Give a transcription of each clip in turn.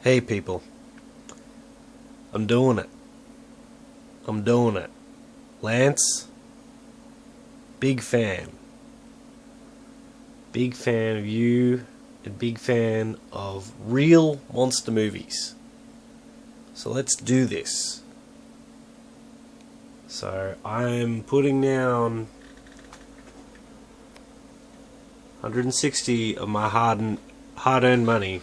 Hey people, I'm doing it. I'm doing it. Lance, big fan. Big fan of you and big fan of real monster movies. So let's do this. So I'm putting down 160 of my hard-earned money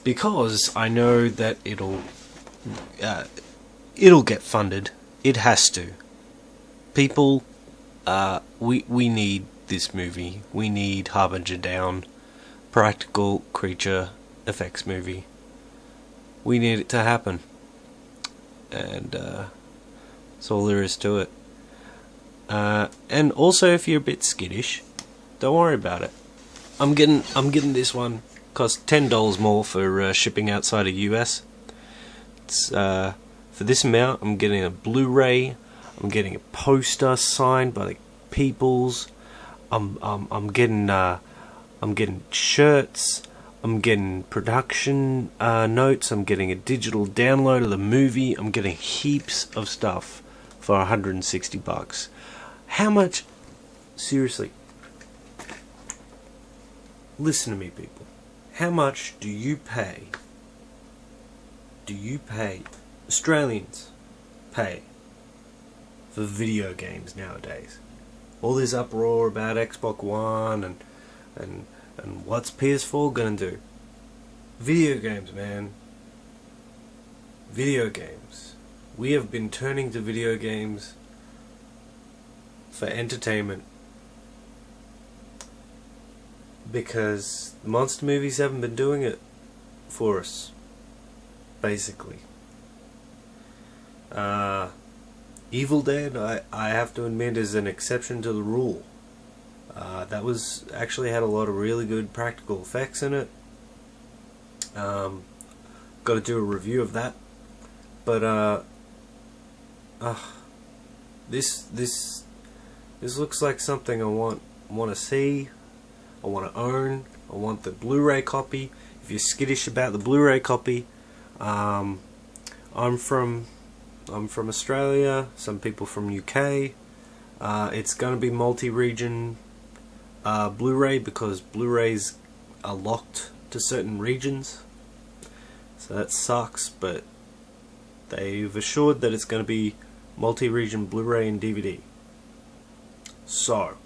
because I know that it'll get funded. It has to. People, we need this movie. We need Harbinger down, practical creature effects movie. We need it to happen, and that's all there is to it. And also, if you're a bit skittish, don't worry about it. I'm getting this one. Cost $10 more for shipping outside of US. It's for this amount. I'm getting a Blu-ray. I'm getting a poster signed by the peoples. I'm getting shirts. I'm getting production notes. I'm getting a digital download of the movie. I'm getting heaps of stuff for $160. How much? Seriously. Listen to me, people. How much do you pay? Australians pay for video games nowadays? All this uproar about Xbox One and what's PS4 gonna do? Video games, man. Video games. We have been turning to video games for entertainment because the monster movies haven't been doing it for us, basically. Evil Dead, I have to admit, is an exception to the rule. That was actually had a lot of really good practical effects in it. Got to do a review of that, but this looks like something I want to see. I want to own. I want the Blu-ray copy. If you're skittish about the Blu-ray copy, I'm from Australia. Some people from UK. It's going to be multi-region Blu-ray because Blu-rays are locked to certain regions. So that sucks, but they've assured that it's going to be multi-region Blu-ray and DVD. So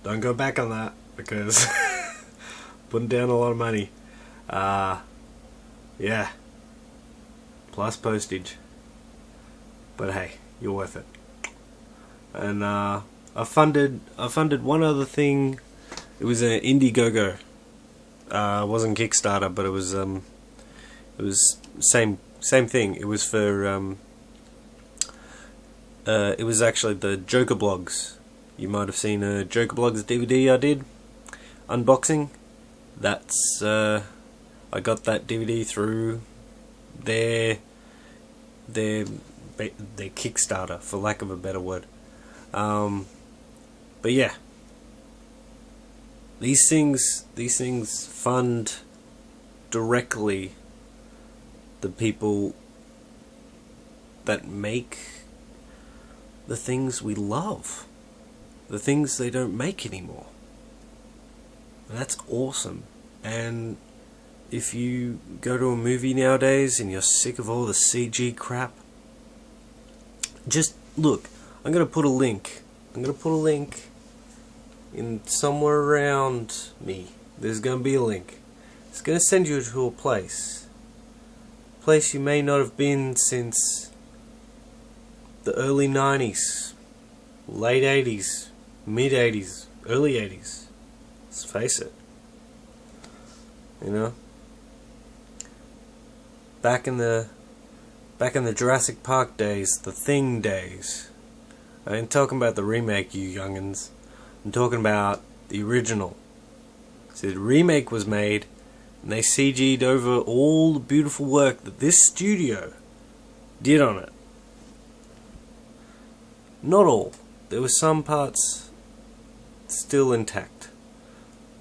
don't go back on that because putting down a lot of money. Yeah. Plus postage. But hey, you're worth it. And I funded one other thing. It was an Indiegogo. It wasn't Kickstarter, but it was same thing. It was for it was actually the Joker blogs. You might have seen a Joker blogs DVD I did unboxing. That's I got that DVD through their Kickstarter, for lack of a better word. But yeah, these things fund directly the people that make the things we love, the things they don't make anymore. And that's awesome. And if you go to a movie nowadays and you're sick of all the CG crap, just look. I'm gonna put a link in somewhere around me. There's gonna be a link. It's gonna send you to a place you may not have been since the early 90s, late 80s, mid 80s, early 80s. Let's face it. You know, back in the Jurassic Park days, the Thing days. I ain't talking about the remake, you youngins. I'm talking about the original. See, the remake was made, and they CG'd over all the beautiful work that this studio did on it. Not all. There were some parts still intact.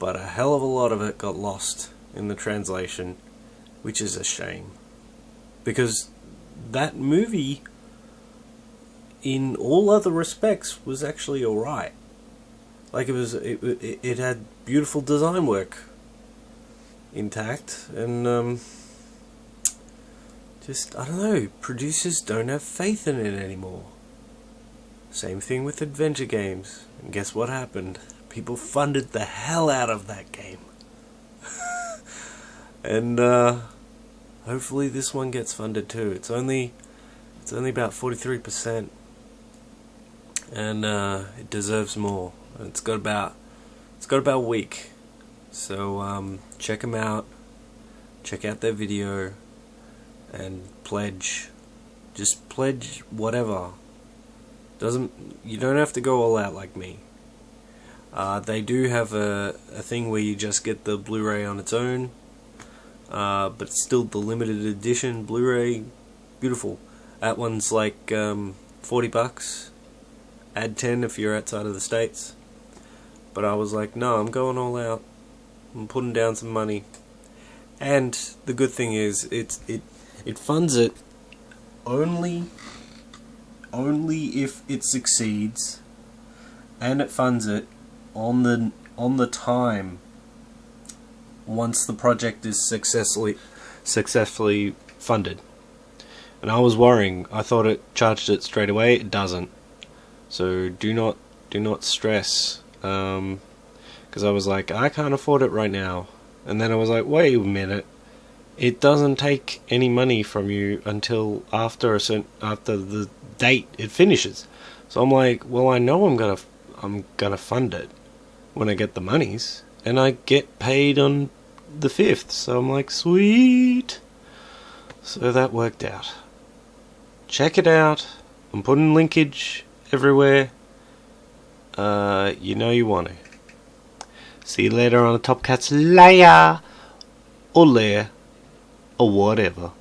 but a hell of a lot of it got lost in the translation, which is a shame. Because that movie, in all other respects, was actually alright. Like, it had beautiful design work intact, and just, I don't know, producers don't have faith in it anymore. Same thing with adventure games. And guess what happened? People funded the hell out of that game. And hopefully this one gets funded too. It's only about 43%, and it deserves more. It's got about a week. So check them out. Check out their video and pledge. Just pledge whatever. You don't have to go all out like me. They do have a thing where you just get the Blu-ray on its own, but it's still the limited edition Blu-ray. Beautiful. That one's like $40. Add 10 if you're outside of the States. But I was like, no, I'm going all out. I'm putting down some money. And the good thing is, it funds it only if it succeeds, and it funds it on the time once the project is successfully funded. And I was worrying. I thought it charged it straight away. It doesn't. So do not stress. Because I was like, I can't afford it right now. And then I was like, wait a minute. It doesn't take any money from you until after the date it finishes. So I'm like, well, I know I'm gonna fund it when I get the monies, and I get paid on the 5th. So I'm like, sweet. So that worked out. Check it out. I'm putting linkage everywhere. You know you want to. See you later on the Top Cats layer or lair or whatever.